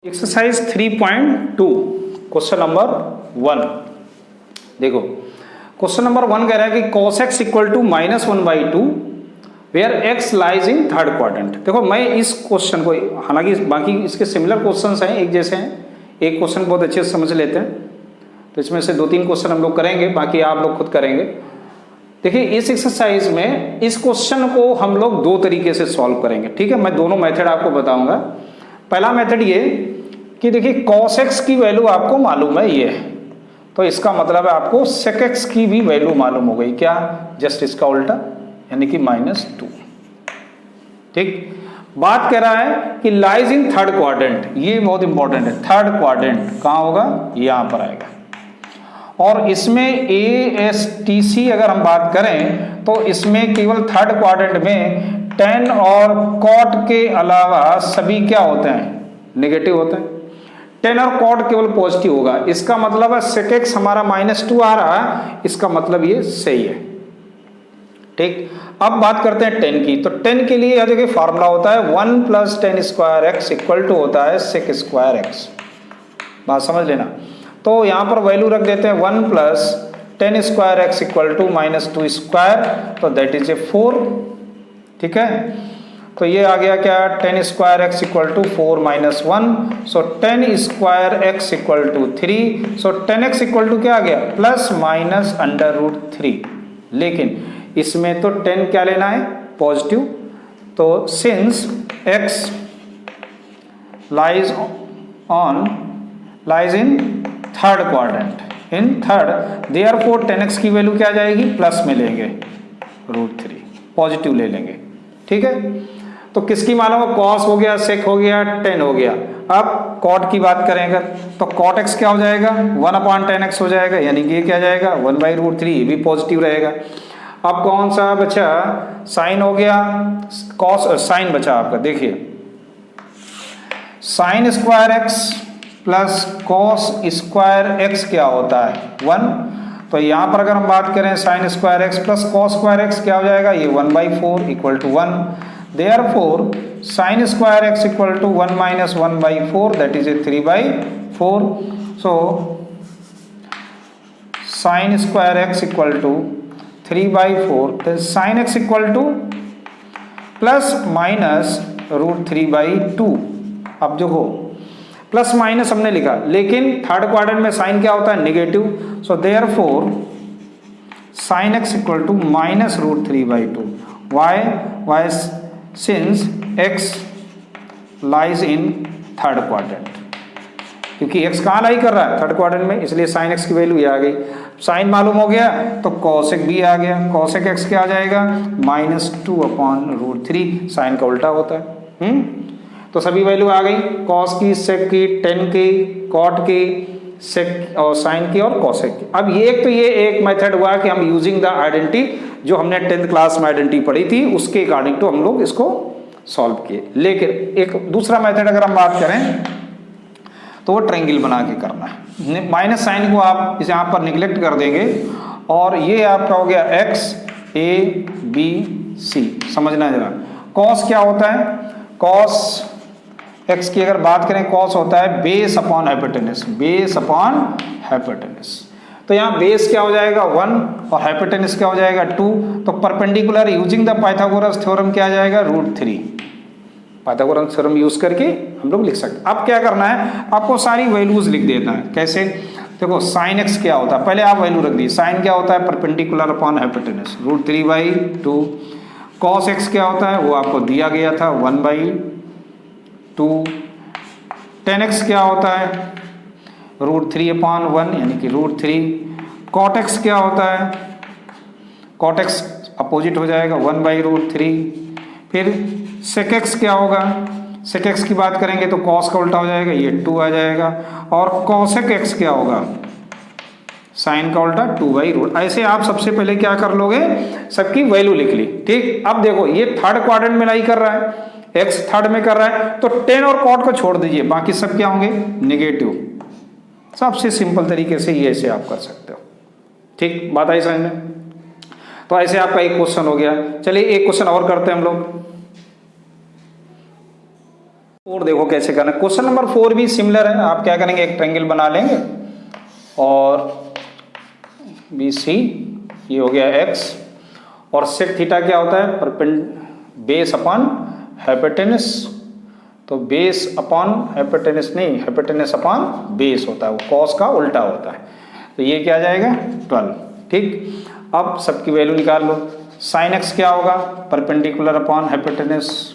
Exercise 3.2 question number 1। देखो question number 1 कह रहा है कि cos x equal to -1/2 where x lies in third quadrant. देखो मैं इस क्वेश्चन को, हालांकि बाकी इसके सिमिलर क्वेश्चंस हैं, एक जैसे हैं, एक क्वेश्चन बहुत अच्छे से समझ लेते हैं, तो इसमें से 2-3 क्वेश्चन हम लोग करेंगे, बाकी आप लोग खुद करेंगे। देखिए इस एक्सरसाइज में इस क्वेश्चन को हम लोग 2 तरीके से सॉल्व करेंगे, ठीक है। मैं दोनों मेथड आपको बताऊंगा। पहला मेथड ये कि देखिए cos x की वैल्यू आपको मालूम है, ये है, तो इसका मतलब है आपको sec x की भी वैल्यू मालूम हो गई। क्या? जस्ट इसका उल्टा, यानी कि -2। ठीक, बात कर रहा है कि लाइज इन थर्ड क्वाड्रेंट, ये बहुत इंपॉर्टेंट है। थर्ड क्वाड्रेंट कहां होगा? यहां पर आएगा। और इसमें ASTC अगर हम बात करें तो इसमें केवल थर्ड क्वाड्रेंट में tan और cot के अलावा सभी क्या होते हैं? नेगेटिव होते हैं। tan और cot केवल पॉजिटिव होगा। इसका मतलब है sec x हमारा -2 आ रहा है, इसका मतलब ये सही है। ठीक, अब बात करते हैं tan की। तो tan के लिए देखिए फार्मूला होता है 1 + tan square x equal to होता है sec स्क्वायर x। बात समझ लेना। तो यहां पर वैल्यू रख देते हैं 1 + tan square x equal to -2 square, तो दैट इज 4। ठीक है, तो ये आ गया क्या? tan square x equal to 4 - 1, so tan square x equal to 3, so tan x equal to क्या आ गया? ±√3। लेकिन इसमें तो tan क्या लेना है? पॉजिटिव। तो since x lies in third quadrant, in third, therefore tan x की वैल्यू क्या आ जाएगी? प्लस में लेंगे √3, पॉजिटिव ले लेंगे। ठीक है, तो किसकी मालूम है? cos हो गया, sec हो गया, tan हो गया। अब cot की बात करेंगे तो cot x क्या हो जाएगा? 1/tan x हो जाएगा, यानी कि ये क्या जाएगा? 1/√3, ये भी पॉजिटिव रहेगा। अब कौन सा बचा? साइन हो गया, cos और साइन बचा आपका। देखिए sign square x plus cos square x क्या होता है? 1। तो यहां पर अगर हम बात करें sine square x plus cos square x क्या हो जाएगा? ये 1/4 equal to 1। Therefore sine square x equal to 1 - 1/4, that is 3/4। So sine square x equal to 3/4, तो साइन x इक्वल टू ±√3/2। अब देखो प्लस माइनस हमने लिखा, लेकिन थर्ड क्वाड्रेंट में साइन क्या होता है? Negative. So therefore sine x equal to -√3/2। Why? Since x lies in third quadrant, क्योंकि x कहाँ लाई कर रहा है? थर्ड क्वाड्रेंट में, इसलिए साइन x की वैल्यू ये आ गई। साइन मालूम हो गया तो cosec भी आ गया। cosec x क्या आ जाएगा? -2/√3, साइन का उल्टा होता है। तो सभी वैल्यू आ गई, cos की, sec की, tan की, cot की, sec और साइन की और cosec की। अब ये एक मेथड हुआ कि हम यूजिंग द आइडेंटिटी, जो हमने 10th क्लास में आइडेंटिटी पढ़ी थी, उसके अकॉर्डिंग तो हम लोग इसको सॉल्व किए। लेकिन एक दूसरा मेथड अगर हम बात करें तो वो ट्रायंगल बना के करना है। माइनस साइन को आप इसे यहाँ पर निगलेक्ट कर देंगे और ये आपका हो गया x a b c। समझना जरा, cos क्या होता है? cos x की अगर बात करें, cos होता है base upon hypotenuse, base upon hypotenuse. तो यहाँ बेस क्या हो जाएगा? 1 और हाइपोटेनस क्या हो जाएगा? 2। तो perpendicular using the Pythagoras theorem क्या आ जाएगा? √3। पाइथागोरस थ्योरम यूज करके हम लोग लिख सकते। अब क्या करना है? आपको सारी वैल्यूज लिख देना है। कैसे? देखो साइन x क्या होता है, पहले आप वैल्यू रख दी। साइन क्या होता है? Perpendicular upon hypotenuse, √3/2। cos x क्या होता है? वो आपको दिया गया था, 1/2। tan x क्या होता है? √3/1, यानी कि √3। cot x क्या होता है? cot x अपोजिट हो जाएगा, 1/√3। फिर sec x क्या होगा? sec x की बात करेंगे तो cos का उल्टा हो जाएगा, ये 2 आ जाएगा। और cosec x क्या होगा? साइन का उल्टा 2/√। ऐसे आप सबसे पहले क्या कर लोगे? सबकी वैल्यू लिख ली। ठीक, अब देखो ये थर्ड क्वाड्रेंट में लाई कर रहा है, x थर्ड में कर रहा है, तो tan और cot को छोड़ दीजिए, बाकी सब क्या होंगे? नेगेटिव। सबसे सिंपल तरीके से ये ऐसे आप कर सकते हो। ठीक, बात आई समझ में? तो ऐसे आपका एक क्वेश्चन हो गया। चलिए एक क्वेश्चन और करते हैं हम लोग। और देखो कैसे करना है। क्वेश्चन नंबर 4 भी सिमिलर है। आप क्या करेंगे, एक ट्रायंगल बना लेंगे और BC ये हो गया x, और सेक थीटा क्या होता है, बेस अपॉन हाइपोटेनस। तो बेस अपॉन हाइपोटेनस नहीं, हाइपोटेनस अपॉन बेस होता है, वो कॉस का उल्टा होता है। तो ये क्या आ जाएगा 12। ठीक, अब सबकी वैल्यू निकाल लो। साइन x क्या होगा, परपेंडिकुलर अपॉन हाइपोटेनस।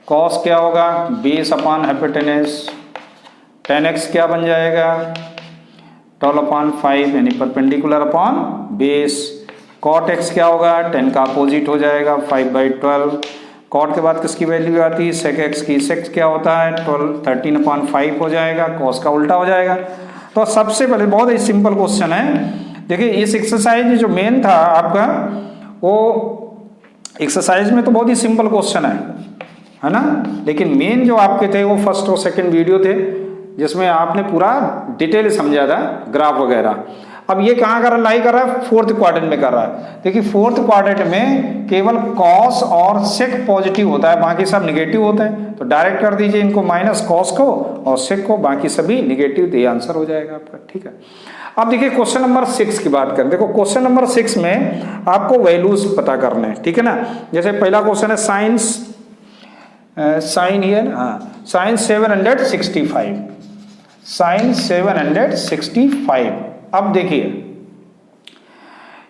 कॉस क्या होगा, base upon hypotenuse. tan x क्या बन जाएगा, 12 अपॉन 5 यानी perpendicular upon base. Cot x क्या होगा, 10 का अपोजिट हो जाएगा 5/12। कॉट के बाद किसकी वैल्यू आती है, सेक x की। सेक क्या होता है 13 अपॉन 5 हो जाएगा, कॉस का उल्टा हो जाएगा। तो सबसे पहले बहुत ही सिंपल क्वेश्चन है। देखिए इस एक्सरसाइज में जो मेन था आपका, वो एक्सरसाइज में तो बहुत ही सिंपल क्वेश्चन है ना, लेकिन मेन जो आपके थे वो फर्स्ट और सेकंड वीडियो थे जिसमें आपने पूरा डिटेल समझा था, ग्राफ वगैरह। अब ये कहाँ कर लाई कर रहा है, फोर्थ क्वाड्रेंट में कर रहा है। देखिए फोर्थ क्वाड्रेंट में केवल कॉस और सेक पॉजिटिव होता है, बाकी सब निगेटिव होते हैं। तो डायरेक्ट कर दीजिए इनको, माइनस कॉस को और सेक को, बाकी सभी निगेटिव, तो ये आंसर हो जाएगा आपका। ठीक है, अब देखिए क्वेश्चन नंबर 6 की बात करें। देखो क्वेश्चन नंबर 6 में आपको वैल्यूज पता करने हैं, ठीक है ना। जैसे पहला क्वेश्चन है साइन हियर, हाँ साइन 765, साइन 765। अब देखिए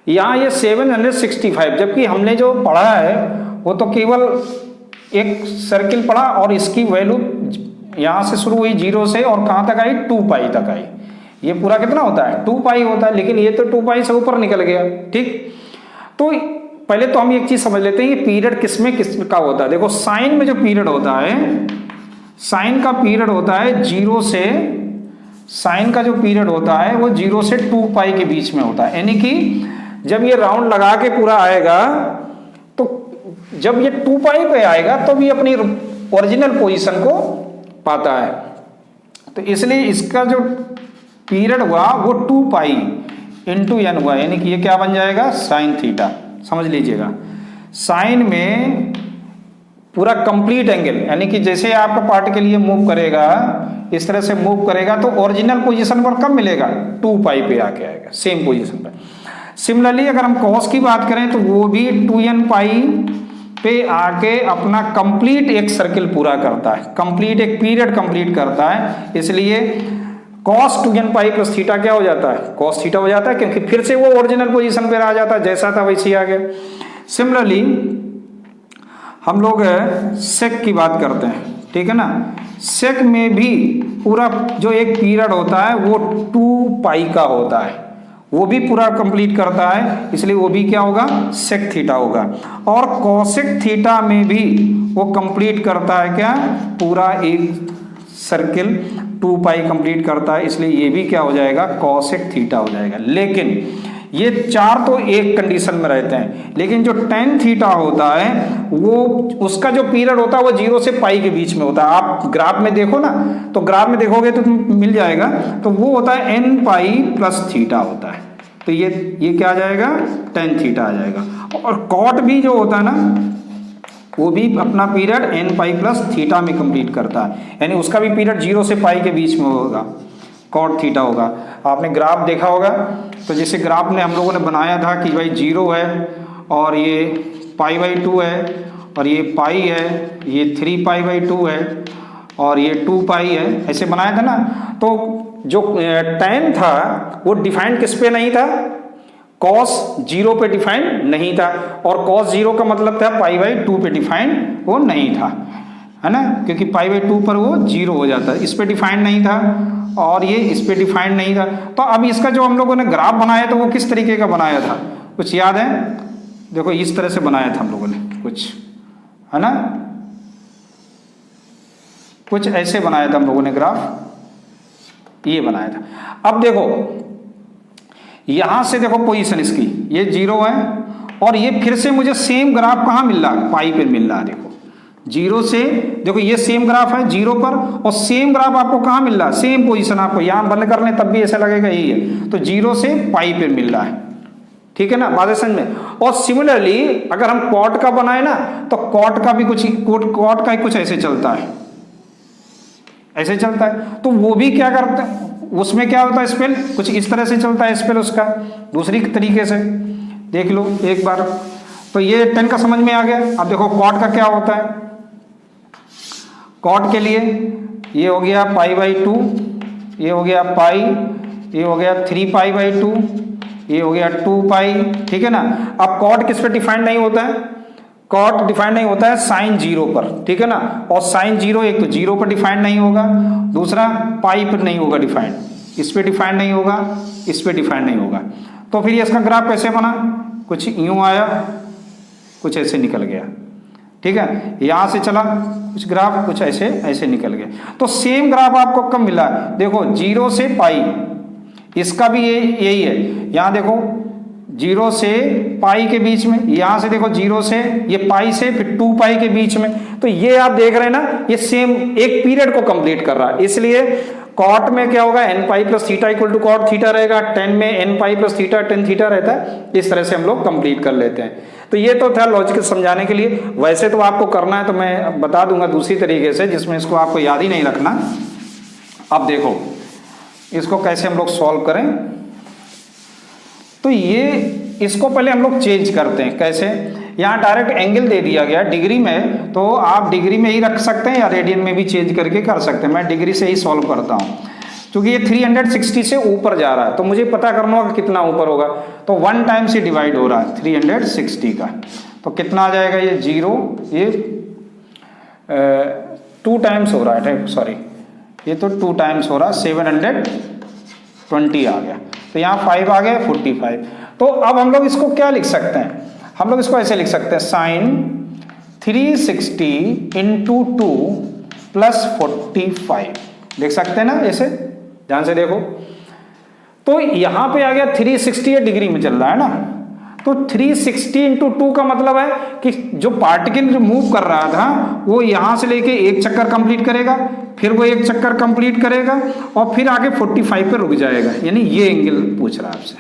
यहाँ ये 765, जबकि हमने जो पढ़ा है वो तो केवल एक सर्किल पढ़ा और इसकी वैल्यू यहाँ से शुरू हुई 0 से और कहाँ तक आई, 2 पाई तक आई। ये पूरा कितना होता है, 2 पाई होता है, लेकिन ये तो 2 पाई से ऊपर निकल गया। ठीक, तो पहले तो हम एक चीज समझ लेते हैं, ये पीरियड किसका होता है। देखो साइन में जो पीरियड होता है, साइन का पीरियड होता है 0 से, साइन का जो पीरियड होता है वो 0 से 2 पाई के बीच में होता है। यानी कि जब ये राउंड लगा के पूरा आएगा, तो जब ये 2 पाई पे आएगा तो भी अपनी ओरिजिनल पोजीशन को पाता है। तो इसलिए इसका जो पीरियड हुआ वो 2 पाई इंटू एन हुआ, यानी कि ये क्या बन जाएगा, साइन थीटा। समझ लीजिएगा, साइन में पूरा कंप्लीट एंगल, यानी कि जैसे आपका पार्टिकल ये मूव करेगा, इस तरह से मूव करेगा, तो ओरिजिनल पोजीशन पर कब मिलेगा, 2 पाई पे आके आएगा, सेम पोजीशन पर। सिमिलरली अगर हम कॉस की बात करें तो वो भी 2n पाई पे आके अपना कंप्लीट एक सर्किल पूरा करता है, कंप्लीट एक पीरियड कंप्लीट करता है। इसलिए cos 2n pi plus theta क्या हो जाता है, cos थीटा हो जाता है, क्योंकि फिर से वो ओरिजिनल पोजीशन पे आ जाता है, जैसा था वैसे ही आ गया। सिमिलरली हम लोग सेक की बात करते हैं, ठीक है ना। सेक में भी पूरा जो एक पीरियड होता है वो 2 पाई का होता है, वो भी पूरा कंप्लीट करता है, इसलिए वो भी क्या होगा, सेक थीटा होगा। और कोसेक थीटा में भी वो कंप्लीट करता है क्या, पूरा एक सर्किल 2 पाई कंप्लीट करता है, इसलिए ये भी क्या हो जाएगा, कोसेक थीटा हो जाएगा। लेकिन ये 4 तो एक कंडीशन में रहते हैं, लेकिन जो tan थीटा होता है वो उसका जो पीरियड होता है वो 0 से पाई के बीच में होता है। आप ग्राफ में देखो ना, तो ग्राफ में देखोगे तो मिल जाएगा, तो वो होता है n पाई प्लस थीटा होता है। तो ये क्या आ जाएगा, tan थीटा आ जाएगा। और कॉट भी जो होता है ना, वो भी अपना period n pi plus theta में कंप्लीट करता है, यानी उसका भी पीरियड 0 से पाई के बीच में होगा, कॉट थीटा होगा। आपने ग्राफ देखा होगा, तो जैसे ग्राफ में हम लोगों ने बनाया था कि भाई 0 है और ये π/2 है और ये पाई है, ये 3 π/2 है और ये 2 पाई है, ऐसे बनाया था ना। तो जो tan था वो डिफाइंड किस पे नहीं था, cos 0 पे डिफाइंड नहीं था, और cos 0 का मतलब था π/2 पे डिफाइंड वो नहीं था, है ना, क्योंकि π/2 पर वो 0 हो जाता है, इस पे डिफाइंड नहीं था और ये इस पे डिफाइंड नहीं था। तो अब इसका जो हम लोगों ने ग्राफ बनाया था वो किस तरीके का बनाया था, कुछ याद है? देखो इस तरह से बनाया था हम लोगों ने कुछ, है ना, कुछ ऐसे बनाया था हम लोगों ने ग्राफ, ये बनाया था। अब देखो यहां से देखो पोजीशन इसकी, ये 0 है और ये फिर से मुझे सेम ग्राफ कहाँ मिल रहा है, पाई पे मिल रहा है। देखो 0 से, देखो ये सेम ग्राफ है 0 पर, और सेम ग्राफ आपको कहाँ मिल रहा है, सेम पोजीशन आपको यहाँ बंद कर लें तब भी ऐसा लगेगा यही है, तो 0 से पाई पे मिल रहा है, ठीक है ना, बात समझ में। और सिमिलरली अगर हम कॉट का बनाए ना, तो कॉट का भी कुछ, कॉट का कुछ ऐसे चलता है, ऐसे चलता है। तो वो भी क्या करता है, उसमें क्या होता है स्पेल, कुछ इस तरह से चलता है स्पेल उसका, दूसरी तरीके से देख लो एक बार। तो ये tan का समझ में आ गया। अब देखो cot का क्या होता है, cot के लिए ये हो गया π/2, ये हो गया पाई, ये हो गया 3π/2, ये हो गया 2π, ठीक है ना। अब cot किस पे डिफाइंड नहीं होता है, cot डिफाइंड नहीं होता है साइन 0 पर, ठीक है ना। और साइन 0 एक तो 0 पर डिफाइंड नहीं होगा, दूसरा पाई पर नहीं होगा डिफाइंड, इस पे डिफाइंड नहीं होगा, इस पे डिफाइंड नहीं होगा। तो फिर ये इसका ग्राफ कैसे बना, कुछ यूं आया, कुछ ऐसे निकल गया, ठीक है। यहाँ से चला कुछ ग्राफ, कुछ ऐसे ऐसे निकल गया। तो सेम ग्राफ आपको कब मिला, देखो 0 से पाई, इसका भी यही है। यहाँ देखो 0 से पाई के बीच में, यहाँ से देखो 0 से ये पाई से फिर 2π के बीच में। तो ये आप देख रहे हैं ना, ये सेम एक पीरियड को कंप्लीट कर रहा है। इसलिए कॉट में क्या होगा, nπ + थीटा = cot थीटा रहेगा, tan में nπ + थीटा tan थीटा रहता है। इस तरह से हम लोग कंप्लीट कर लेते हैं। तो ये तो था लॉजिक समझाने के लिए। वैसे तो आपको करना है तो मैं बता दूंगा दूसरी तरीके से, जिसमें इसको आपको याद ही नहीं रखना। अब देखो इसको कैसे हम लोग सॉल्व करें। तो ये इसको पहले हम लोग चेंज करते हैं, कैसे, यहाँ डायरेक्ट एंगल दे दिया गया डिग्री में, तो आप डिग्री में ही रख सकते हैं या रेडियन में भी चेंज करके कर सकते हैं। मैं डिग्री से ही सॉल्व करता हूँ, क्योंकि ये 360 से ऊपर जा रहा है तो मुझे पता करना होगा कितना ऊपर होगा। तो 1 टाइम से डिवाइड हो रहा है 360 का, तो कितना आ जाएगा, ये 0, ये 2 टाइम्स हो रहा है, सॉरी ये तो 2 टाइम्स हो रहा है, 720 आ गया। तो यहाँ 5 आ गया, 45। तो अब हम लोग इसको क्या लिख सकते हैं, हम लोग इसको ऐसे लिख सकते हैं, साइन 360 × 2 + 45 लिख सकते हैं ना, ऐसे ध्यान से देखो। तो यहां पे आ गया 360 डिग्री में चल रहा है ना, तो 360 × 2 का मतलब है कि जो पार्टिकल मूव कर रहा था वो यहां से लेके एक चक्कर कंप्लीट करेगा, फिर वो एक चक्कर कंप्लीट करेगा और फिर आगे 45 पे रुक जाएगा। यानी ये एंगल पूछ रहा है आपसे।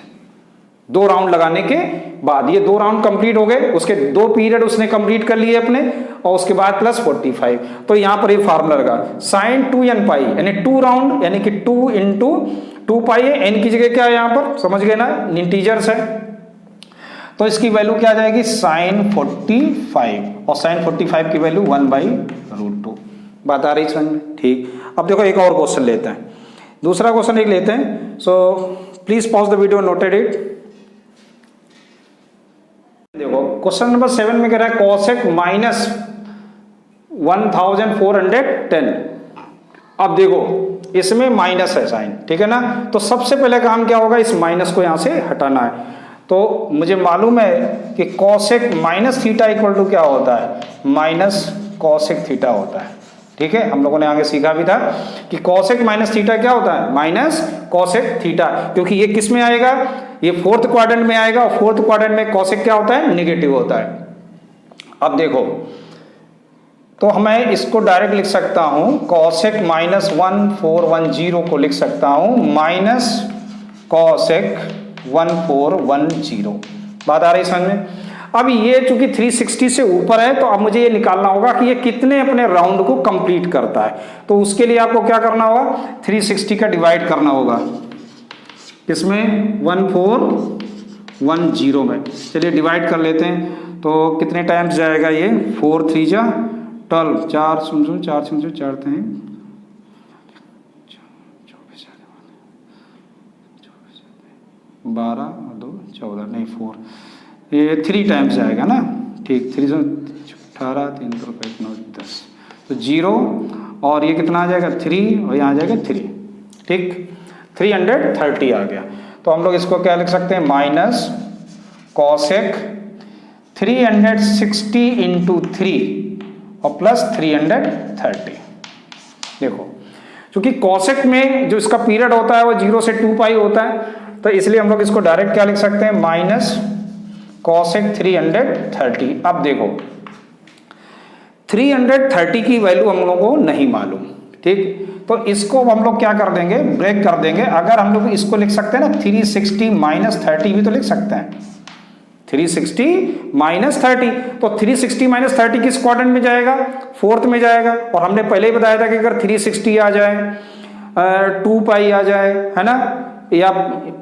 2 राउंड लगाने के बाद ये 2 राउंड कंप्लीट हो गए, उसके 2 पीरियड उसने कंप्लीट कर लिए अपने, और उसके बाद प्लस 45। तो यहां पर ये फार्मूला लगा sin 2nπ, यानी 2 राउंड, यानी कि 2 × 2π है, n की जगह क्या है यहाँ पर, समझ गए ना, इंटीजर्स है। तो इसकी वैल्यू क्या आ जाएगी, sin 45, और sin 45 की वैल्यू 1/√2। बात आ रही समझ में, ठीक। अब देखो एक और क्वेश्चन लेते हैं, दूसरा क्वेश्चन एक लेते हैं। So please pause the video, noted it. देखो क्वेश्चन नंबर 7 में कह रहा है cosec -1410। अब देखो इसमें माइनस है साइन, ठीक है ना। तो सबसे पहले काम क्या होगा, इस माइनस को यहां से हटाना है। तो मुझे मालूम है कि cosec -θ = क्या होता है, -cosec θ होता है, ठीक है। हम लोगों ने आगे सीखा भी था कि cosec -θ क्या होता है, -cosec θ, क्योंकि ये किस में आएगा, ये 4th क्वाड्रेंट में आएगा, और 4th क्वाड्रेंट में cosec क्या होता है, नेगेटिव होता है। अब देखो तो मैं इसको डायरेक्ट लिख सकता हूं, cosec -1410 को लिख सकता हूं -cosec 1410। बात आ रही समझ में। अब ये चूंकि 360 से ऊपर है, तो अब मुझे ये निकालना होगा कि ये कितने अपने राउंड को कंप्लीट करता है। तो उसके लिए आपको क्या करना होगा, 360 का डिवाइड करना होगा, किसमें, 1410 में। चलिए डिवाइड कर लेते हैं, तो कितने टाइम्स जाएगा ये, 4 3 जा 12, 4 0 4 0 4 हैं 12 और 2 14, नहीं 4, ये 3 टाइम्स जाएगा ना, ठीक। 3 18 3 9 10, तो 0, और ये कितना आ जाएगा 3, और यहाँ आ जाएगा 3, ठीक। 330 आ गया। तो हम लोग इसको क्या लिख सकते हैं, -cosec 360 × 3 और +330। देखो क्योंकि cosec में जो इसका पीरियड होता है वो 0 से 2π होता है, तो इसलिए हम लोग इसको डायरेक्ट क्या लिख सकते हैं, -cosec 330। अब देखो 330 की वैल्यू हम लोगों को नहीं मालूम, ठीक। तो इसको हम लोग क्या कर देंगे, ब्रेक कर देंगे। अगर हम लोग इसको लिख सकते हैं ना, 360 - 30 भी तो लिख सकते हैं, 360 माइनस 30, तो 360 माइनस 30 किस क्वाड्रेंट में जाएगा? फोर्थ में जाएगा। और हमने पहले ही बताया था कि अगर 360 आ जाए, 2 पाई आ जाए, है ना, या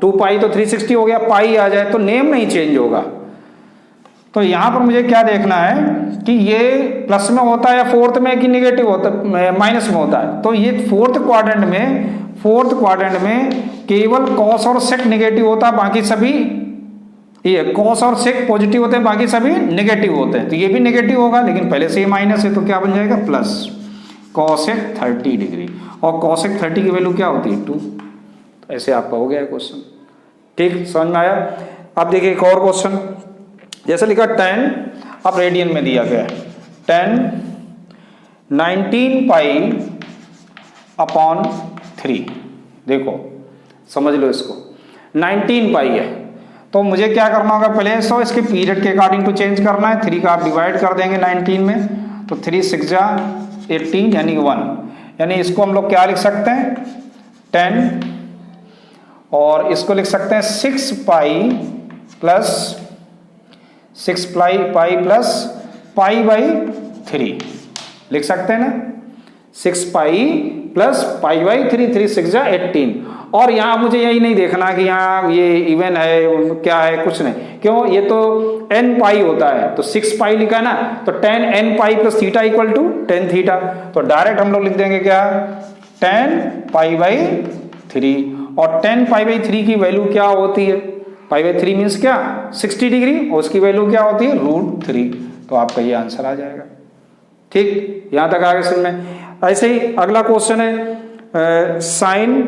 2 पाई तो 360 हो गया, पाई आ जाए तो नेम नहीं चेंज होगा। तो यहां पर मुझे क्या देखना है कि ये प्लस में होता है या फोर्थ में कि निगेटिव होता है, माइनस में होता है। तो ये फोर्थ क्वाड्रेंट में केवल कॉस और सेक नेगेटिव होता है, बाकी सभी ये कॉस और सेक पॉजिटिव होते हैं, बाकी सभी नेगेटिव होते हैं। तो ये भी नेगेटिव होगा, लेकिन पहले से ही माइनस है तो क्या बन जाएगा? Plus cosec 30 degree. और कॉसेक 30 की वैल्यू क्या होती है? 2। तो ऐसे आपका हो गया क्वेश्चन। ठीक, समझ में आया? अब देखिए एक और क्वेश्चन, जैसे लिखा 10, अब रेडियन में दिया गया है 10 19 पाई अपॉन 3। देखो समझ लो इसको, 19 पाई है तो मुझे क्या करना होगा? पहले तो इसके पीरियड के अकॉर्डिंग टू चेंज करना है। 3 का आप डिवाइड कर देंगे 19 में, तो 3 6 जा 18 यानी 1, यानी इसको हम लोग क्या लिख सकते हैं? 10, और इसको लिख सकते हैं 6 pi plus 6 pi plus pi by 3 लिख सकते हैं ना। 6 पाई प्लस पाई बाई 3, 3 6 जा 18। और यहाँ मुझे यही नहीं देखना कि यहाँ ये इवन है क्या है, कुछ नहीं। क्यों? ये तो n पाई होता है, तो 6 पाई लिखा है ना, तो 10 n pi plus theta equal to 10 theta. तो डायरेक्ट हम लोग लिख देंगे क्या? 10 पाई बाई 3। और 10 पाई बाई 3 की वैल्यू क्या होती है? पाई बाई 3 मीन्स क्या? 60 डिग्री, और उसकी वैल्यू क्या होती है? √3। तो आपका ये आंसर आ जाएगा। ठीक, यहां तक आगे समझ में। ऐसे ही अगला क्वेश्चन है साइन,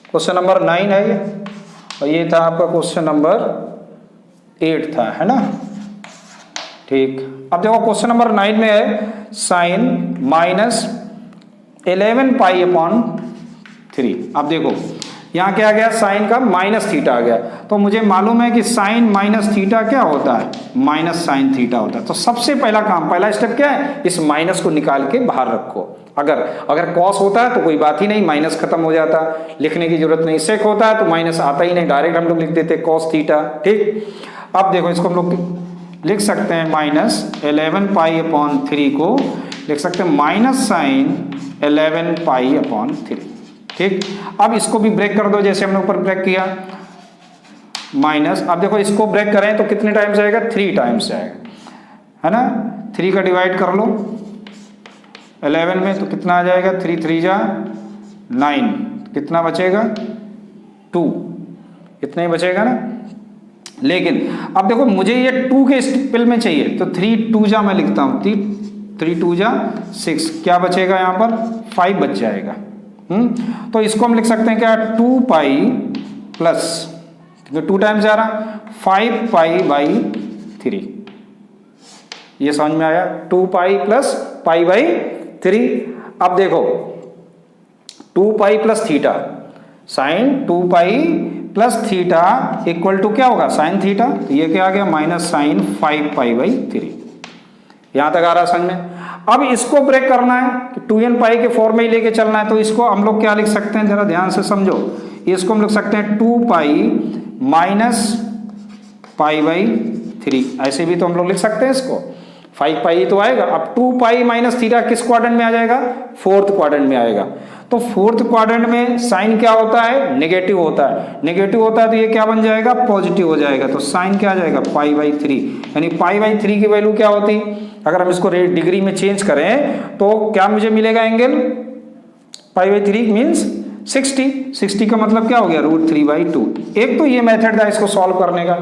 क्वेश्चन नंबर 9 है ये, और ये था आपका क्वेश्चन नंबर 8 था, है ना। ठीक, अब देखो क्वेश्चन नंबर 9 में है साइन माइनस 11 पाई अपॉन 3। अब देखो यहाँ क्या आ गया? साइन का माइनस थीटा आ गया। तो मुझे मालूम है कि साइन माइनस थीटा क्या होता है? माइनस साइन थीटा होता है। तो सबसे पहला काम, पहला स्टेप क्या है? इस माइनस को निकाल के बाहर रखो। अगर कॉस होता है तो कोई बात ही नहीं, माइनस खत्म हो जाता, लिखने की जरूरत नहीं। सेक होता है तो माइनस आता ही नहीं, डायरेक्ट हम लोग लिख देते कॉस थीटा। ठीक, अब देखो इसको हम लोग लिख सकते हैं माइनस 11 पाई अपॉन 3 को लिख सकते हैं माइनस साइन 11 पाई अपॉन 3। ठीक, अब इसको भी ब्रेक कर दो जैसे हमने ऊपर ब्रेक किया, माइनस। अब देखो इसको ब्रेक करें तो कितने टाइम्स आएगा? 3 टाइम्स आएगा, है ना। 3 का डिवाइड कर लो 11 में, तो कितना आ जाएगा? 3 3 जा 9, कितना बचेगा? 2, इतना ही बचेगा ना। लेकिन अब देखो मुझे ये 2 के स्पेल में चाहिए, तो 3 2 जा मैं लिखता हूं, 3 2 जा 6, क्या बचेगा यहाँ पर? 5 बच जाएगा। तो इसको हम लिख सकते हैं क्या? 2 पाई प्लस, 2 टाइम्स जा रहा, 5 पाई बाई 3। ये समझ में आया? 2 पाई प्लस पाई बाई 3। अब देखो 2 pi plus theta, sine 2 pi plus theta equal to क्या होगा? Sine theta. तो ये क्या आ गया? Minus sine 5 pi by 3। यहां तक आ रहा समझ में। अब इसको ब्रेक करना है कि 2n पाई के फॉर्म में ही लेके चलना है, तो इसको हम लोग क्या लिख सकते हैं? जरा ध्यान से समझो। इसको हम लिख सकते हैं 2 पाई माइनस पाई बाई 3, ऐसे भी तो हम लोग लिख सकते हैं इसको। 5 पाई तो आएगा। अब 2 पाई माइनस थीटा किस क्वाड्रेंट में आ जाएगा? फोर्थ क्वाड्रेंट में आएगा। तो फोर्थ क्वाड्रेंट में साइन क्या होता है? नेगेटिव होता है। नेगेटिव होता है तो ये क्या बन जाएगा? पॉजिटिव हो जाएगा। तो साइन क्या आ जाएगा? पाई बाई 3, यानी पाई बाई 3 की वैल्यू क्या होती? अगर हम इसको डिग्री में चेंज करें तो क्या मुझे मिलेगा एंगल? पाई बाई 3 मीन्स 60 का मतलब क्या हो गया? √3/2। एक तो ये मेथड था इसको सॉल्व करने का।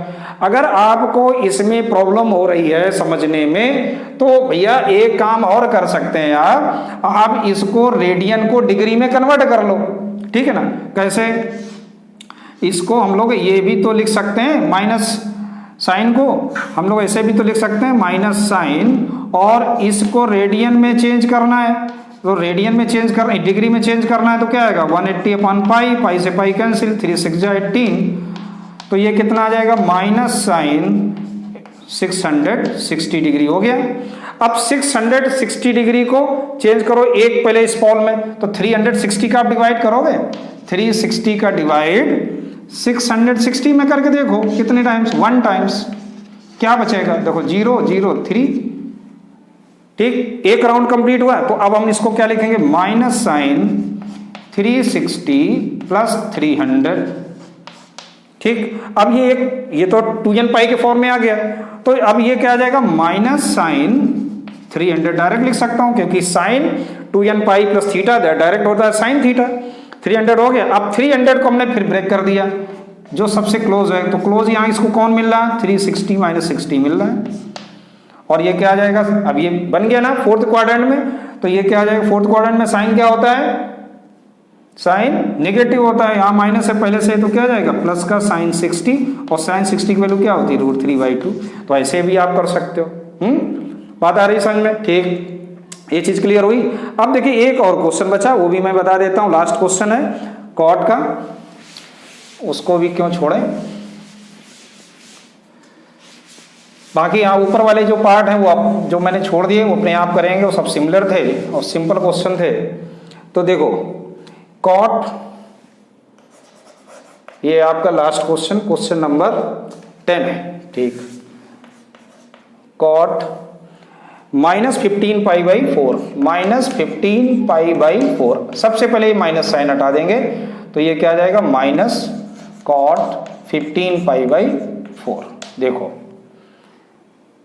अगर आपको इसमें प्रॉब्लम हो रही है समझने में, तो भैया एक काम और कर सकते हैं आप इसको रेडियन को डिग्री में कन्वर्ट कर लो। ठीक है ना। कैसे? इसको हम लोग ये भी तो लिख सकते हैं, माइनस साइन को हम लोग ऐसे भी तो लिख सकते हैं माइनस साइन, और इसको रेडियन में चेंज करना है। तो रेडियन में चेंज करना है, डिग्री में चेंज करना है, तो क्या आएगा? 180 अपॉन पाई, पाई से पाई कैंसिल, 3 6 जा 18। तो ये कितना आ जाएगा? माइनस साइन 660 डिग्री हो गया। अब 660 डिग्री को चेंज करो एक पहले इस पॉल में, तो 360 का आप डिवाइड करोगे, 360 का डिवाइड 660 में करके देखो कितने टाइम्स, 1 टाइम्स, क्या बचेगा देखो 0 0 3, ठीक, एक राउंड कंप्लीट हुआ। तो अब हम इसको क्या लिखेंगे, माइनस साइन 360 प्लस 300, ठीक। अब ये तो 2n पाई के फॉर्म में आ गया, तो अब ये क्या आ जाएगा, माइनस साइन 300 डायरेक्ट लिख सकता हूं, क्योंकि sine 2n pi plus theta direct होता है साइन थीटा। 300 हो गया। अब 300 को हमने फिर ब्रेक कर दिया, जो सबसे क्लोज है, तो क्लोज यहाँ इसको कौन मिल रहा है, 360 माइनस 60 मिल रहा है। और ये क्या आ जाएगा, अब ये बन गया ना फोर्थ क्वाड्रेंट में, तो ये क्या आ जाएगा, फोर्थ क्वाड्रेंट में साइन क्या होता है, साइन नेगेटिव होता है, यहाँ माइनस है पहले से, तो क्या आ जाएगा प्लस का साइन 60, और साइन 60 की वैल्यू क्या होती है, √3/2। तो ऐसे भी आप कर सकते हो। बात आ रही समझ में, ठीक, ये चीज क्लियर हुई। अब देखिए एक और क्वेश्चन बचा, वो भी मैं बता देता हूं, लास्ट क्वेश्चन है कॉट का, उसको भी क्यों छोड़ें। बाकी यहाँ ऊपर वाले जो पार्ट हैं वो आप जो मैंने छोड़ दिए वो अपने आप करेंगे, वो सब सिमिलर थे और सिंपल क्वेश्चन थे। तो देखो कॉट, ये आपका लास्ट क्वेश्चन, क्वेश्चन नंबर 10 है, ठीक। कॉट -15 π/4, -15 π/4, सबसे पहले ये माइनस साइन हटा देंगे, तो ये क्या आ जाएगा, माइनस कॉट 15 π/4। देखो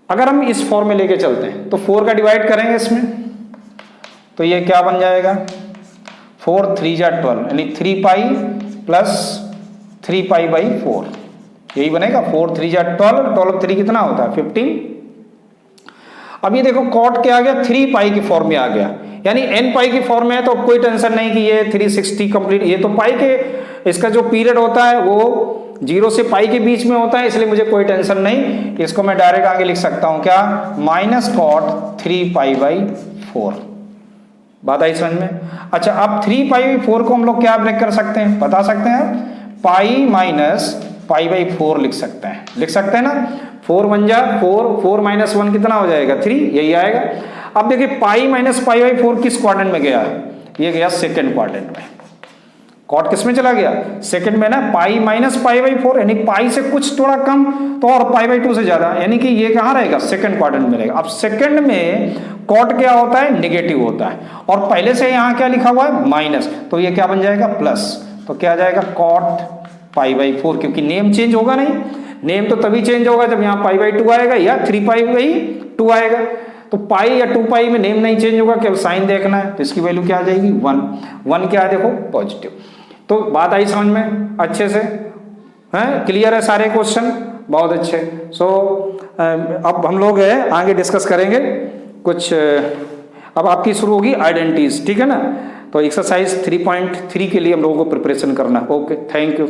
अगर हम इस फॉर्म में लेके चलते हैं तो 4 का डिवाइड करेंगे इसमें, तो ये क्या बन जाएगा, 4 3 जा 12, यानी 3 पाई प्लस 3 π/4, यही बनेगा। 4 3 जा 12, 12 3 कितना होता है 15। अब ये देखो कॉट क्या आ गया, 3 पाई की फॉर्म में आ गया, यानी n पाई की फॉर्म में है, तो कोई टेंशन नहीं कि ये 360 कंप्लीट, ये तो पाई के, इसका जो पीरियड होता है वो 0 से पाई के बीच में होता है, इसलिए मुझे कोई टेंशन नहीं, इसको मैं डायरेक्ट आगे लिख सकता हूं क्या, माइनस कॉट 3 π/4। बात आई समझ में। अच्छा अब 3 π/4 को हम लोग क्या ब्रेक कर सकते हैं, बता सकते हैं, पाई माइनस π/4 लिख सकते हैं, लिख सकते हैं ना। 4 1 जा 4, 4 - 1 कितना हो जाएगा 3, यही आएगा। अब देखिए पाई माइनस π/4 किस क्वाड्रेंट में गया है, ये गया सेकंड क्वाड्रेंट में। कॉट किस में चला गया, सेकंड में ना, पाई माइनस π/4, यानी पाई से कुछ थोड़ा कम, तो और π/2 से ज्यादा, यानी कि ये कहां रहेगा, सेकंड क्वाड्रेंट में रहेगा। अब सेकंड में कॉट क्या होता है, नेगेटिव होता है, और पहले से यहां क्या लिखा हुआ है, माइनस, तो ये क्या बन जाएगा, प्लस, तो क्या आ जाएगा, कॉट π/4, क्योंकि नेम चेंज होगा नहीं, नेम तो तभी चेंज होगा जब यहाँ π/2 आएगा या 3 π/2 आएगा, तो पाई या 2 पाई में नेम नहीं चेंज होगा, केवल साइन देखना है, तो इसकी वैल्यू क्या आ जाएगी, 1 क्या है देखो, पॉजिटिव। तो बात आई समझ में अच्छे से, हैं, क्लियर है सारे क्वेश्चन, बहुत अच्छे। सो अब हम लोग है आगे डिस्कस करेंगे कुछ, अब आपकी शुरू होगी आइडेंटिटीज, ठीक है ना। तो एक्सरसाइज 3.3 के लिए हम लोगों को प्रिपरेशन करना। Okay, thank you.